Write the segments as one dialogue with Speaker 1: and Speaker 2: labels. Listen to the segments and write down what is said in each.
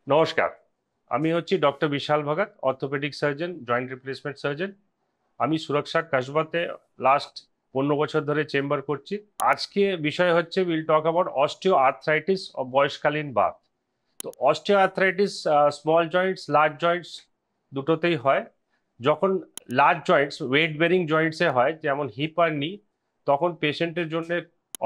Speaker 1: নমস্কার, আমি হচ্ছি doctor Vishal Bhagat, orthopedic surgeon, joint replacement surgeon. আমি সুরক্ষা কসবাতে লাস্ট 15 বছর ধরে চেম্বার করছি। আজকে বিষয় হচ্ছে will talk about osteoarthritis ও বয়সকালীন বাত। তো osteoarthritis small joints, large joints দুটোতেই হয়। যখন লার্জ জয়েন্টস ওয়েট বেরিং জয়েন্টসে হয়, যেমন হিপ আর নি, তখন পেশেন্টের জন্য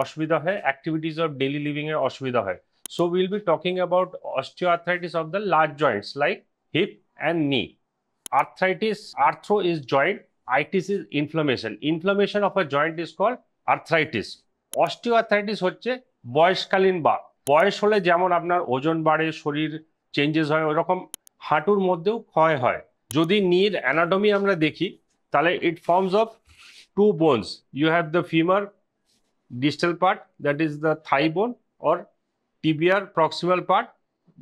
Speaker 1: অসুবিধা হয়, অ্যাক্টিভিটিস অফ ডেইলি লিভিংয়ে অসুবিধা হয়। So we'll be talking about osteoarthritis of the large joints like hip and knee. Arthritis, arthro is joint, itis is inflammation. Inflammation of a joint is called arthritis. Osteoarthritis হচ্ছে বয়সকালীন বাত। বয়স হলে যেমন আপনার ওজন বাড়ে, শরীর চেঞ্জেস হয়, ওরকম হাঁটুর মধ্যেও ক্ষয় হয়। যদি নির অ্যানাটমি আমরা দেখি, তাহলে it forms of two bones. You have the femur distal part, that is the thigh bone, or টিবিয়ার প্রক্সিমাল পার্ট,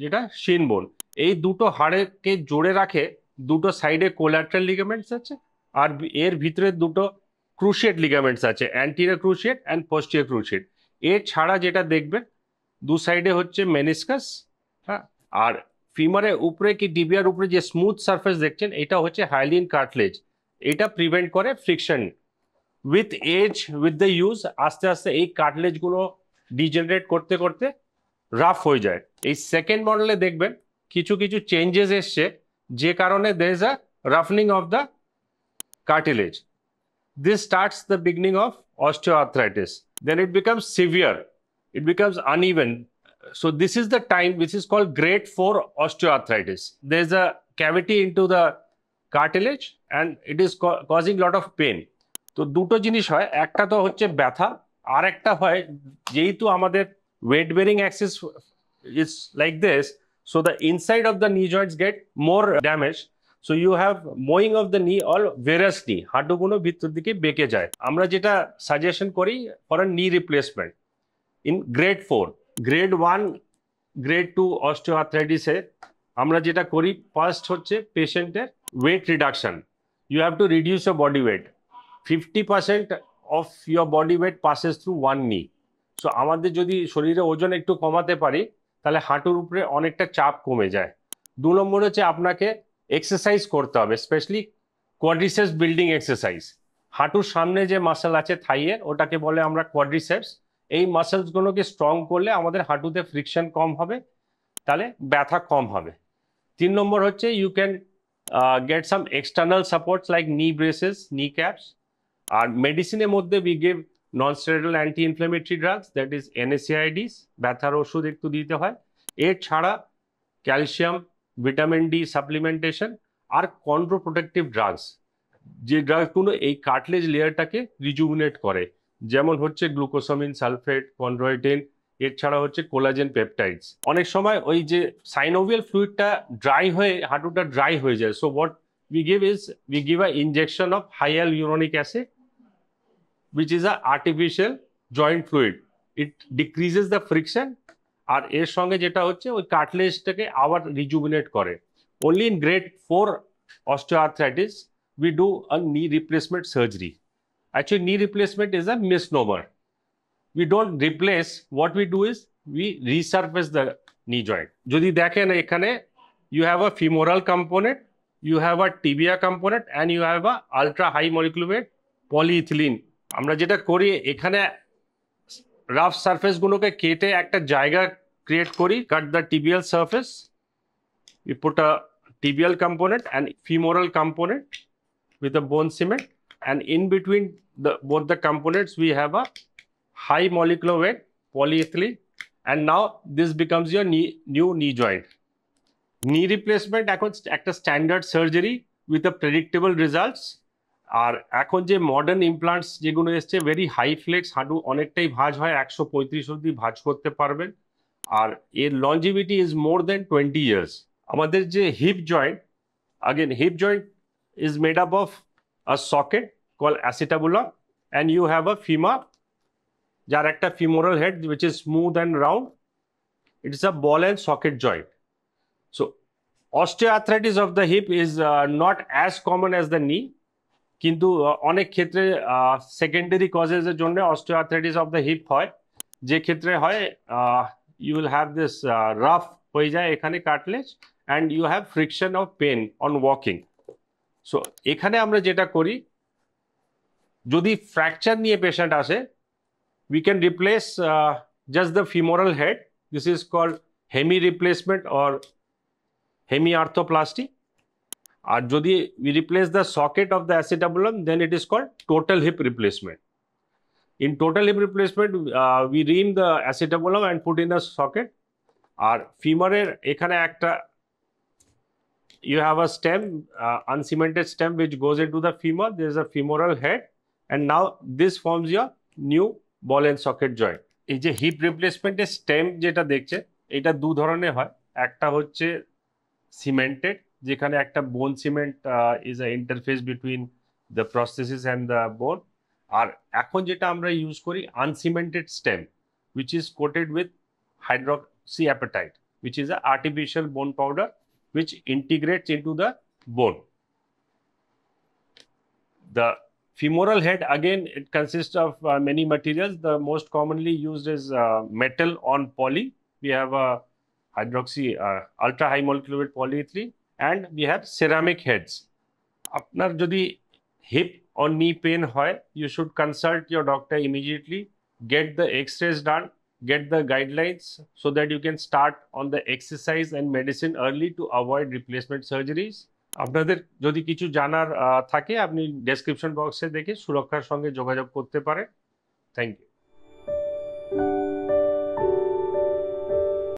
Speaker 1: যেটা শিন বোন। এই দুটো হাড়কে জোড়ে রাখে দুটো সাইডে কোলাটারাল লিগামেন্টস আছে, আর এর ভিতরে দুটো ক্রুশিয়েট লিগামেন্টস আছে, anterior cruciate and posterior cruciate. এর ছাড়া যেটা দেখবেন দু সাইডে হচ্ছে মেনিসকাস, হ্যাঁ। আর ফিমারের উপরে কি টিবিয়ার উপরে যে স্মুথ সারফেস দেখছেন, এটা হচ্ছে হাইলিন কার্টলেজ। এটা প্রিভেন্ট করে friction. With age, with the use, আস্তে আস্তে এই কার্টলেজগুলো ডিজেনারেট করতে করতে রাফ হয়ে যায়। এই সেকেন্ড মডেলে দেখবেন কিছু কিছু চেঞ্জেস এসছে, যে কারণে দের ইজ আ রাফনিং of the cartilage. This starts the beginning of osteoarthritis. Then it becomes severe. It becomes uneven. So this is the time which is called grade 4 osteoarthritis. There's a cavity into the cartilage and it is causing lot of pain. তো দুটো জিনিস হয়, একটা তো হচ্ছে ব্যথা, আর একটা হয় যেহেতু আমাদের weight bearing axis is like this, so the inside of the knee joints get more damaged. So you have mowing of the knee or varus knee, হাঁটুগুলো ভিতর দিকে বেঁকে যায়। আমরা যেটা সাজেশন করি for a knee replacement in grade 4, grade 1, grade 2 অস্টিওআর্থ্রাইটিসে আমরা যেটা করি, ফার্স্ট হচ্ছে পেশেন্টের weight reduction. You have to reduce your body weight. 50% of your body weight passes through one knee. So আমাদের যদি শরীরে ওজন একটু কমাতে পারি, তাহলে হাঁটুর উপরে অনেকটা চাপ কমে যায়। 2 নম্বর হচ্ছে আপনাকে এক্সারসাইজ করতে হবে, স্পেশালি কোয়াড্রিসেপস বিল্ডিং এক্সারসাইজ। হাঁটুর সামনে যে মাসেল আছে থাইয়ের, ওটাকে বলে আমরা কোয়াড্রিসেপস। এই মাসেলসগুলোকে স্ট্রং করলে আমাদের হাঁটুতে ফ্রিকশন কম হবে, তাহলে ব্যথা কম হবে। 3 নম্বর হচ্ছে you can get some external supports like knee braces, knee caps. আর মেডিসিনের মধ্যে we give non steroidal anti inflammatory drugs, that is NSAIDs, ব্যথার ওষুধ একটু দিতে হয়। এর ছাড়া ক্যালসিয়াম, ভিটামিন ডি সাপ্লিমেন্টেশন আর কন্ট্রোপ্রোটেক্টিভ ড্রাগস, যে ড্রাগসগুলো এই কার্টলেজ লেয়ারটাকে রিজুভিনেট করে, যেমন হচ্ছে গ্লুকোসামিন সালফেট, কন্ড্রয়েটিন। এর ছাড়া হচ্ছে কোলাজেন পেপটাইডস। অনেক সময় ওই যে সাইনোভিয়াল ফ্লুইডটা ড্রাই হয়ে হাঁটুটা ড্রাই হয়ে যায়। So what we give is we give a injection of hyaluronic acid, which is a artificial joint fluid. It decreases the friction, আর এর সঙ্গে যেটা হচ্ছে ওই কার্টলেজটাকে আবার রিজুভিনেট করে। Only in grade 4 osteoarthritis we do a knee replacement surgery. Actually, knee replacement is a misnomer. We don't replace, what we do is we resurface the knee joint. যদি দেখেন এখানে you have a femoral component, you have a tibia component and you have a ultra high molecular weight polyethylene. আমরা যেটা করি এখানে rough সারফেসগুলোকে কেটে একটা জায়গা ক্রিয়েট করি, cut the tibial surface, we put a tibial component and femoral component with a bone cement, and in between both the components we have a high molecular weight polyethylene, and now this becomes your new knee joint. Knee replacement এখন একটা standard surgery with a predictable results. আর এখন যে modern implants যেগুলো এসছে, very high flakes, হাঁটু অনেকটাই ভাঁজ হয়, 135 অবধি ভাঁজ করতে পারবেন, আর এর longevity is more than 20 years. আমাদের যে hip joint, again hip joint is made up of a socket called acetabulum and you have a femur, যার একটা femoral head which is smooth and round. It is a ball and socket joint. So osteoarthritis of the hip is not as common as the knee, কিন্তু অনেক ক্ষেত্রে secondary কজেসের জন্য osteoarthritis of the hip হয়, যে ক্ষেত্রে হয় you will have this rough হয়ে যায় এখানে cartilage, and you have friction of pain on walking. So এখানে আমরা যেটা করি, যদি ফ্র্যাকচার নিয়ে পেশেন্ট আসে, we can replace just the femoral head. This is called hemi replacement or hemi arthroplasty. Or যদি we replace the socket of the acetabulum, then it is called total hip replacement. In total hip replacement, we ream the acetabulum and put in a socket. আর ফিমারের এখানে একটা you have a stem, uncemented stem which goes into the femur. There is a femoral head, and now this forms your new ball and socket joint. এই যে heap রিপ্লেসমেন্টের stem যেটা দেখছে, এটা দু ধরনের হয়। একটা হচ্ছে সিমেন্টেড, যেখানে একটা bone cement is a interface between the prosthesis and the bone. আর এখন যেটা আমরা ইউজ করি uncemented stem, which is coated with hydroxyapatite, which is an artificial bone powder which integrates into the bone. The femoral head, again, it consists of many materials. The most commonly used is metal on poly. We have a ultra high molecular weight polyethylene, and we have ceramic heads. আপনার যদি hip or knee pain হয়, you should consult your doctor immediately, get the x-rays done, get the guidelines so that you can start on the exercise and medicine early to avoid replacement surgeries. আপনাদের যদি কিছু জানার থাকে, আপনি description বক্সে দেখে সুরক্ষার সঙ্গে যোগাযোগ করতে পারেন। Thank you.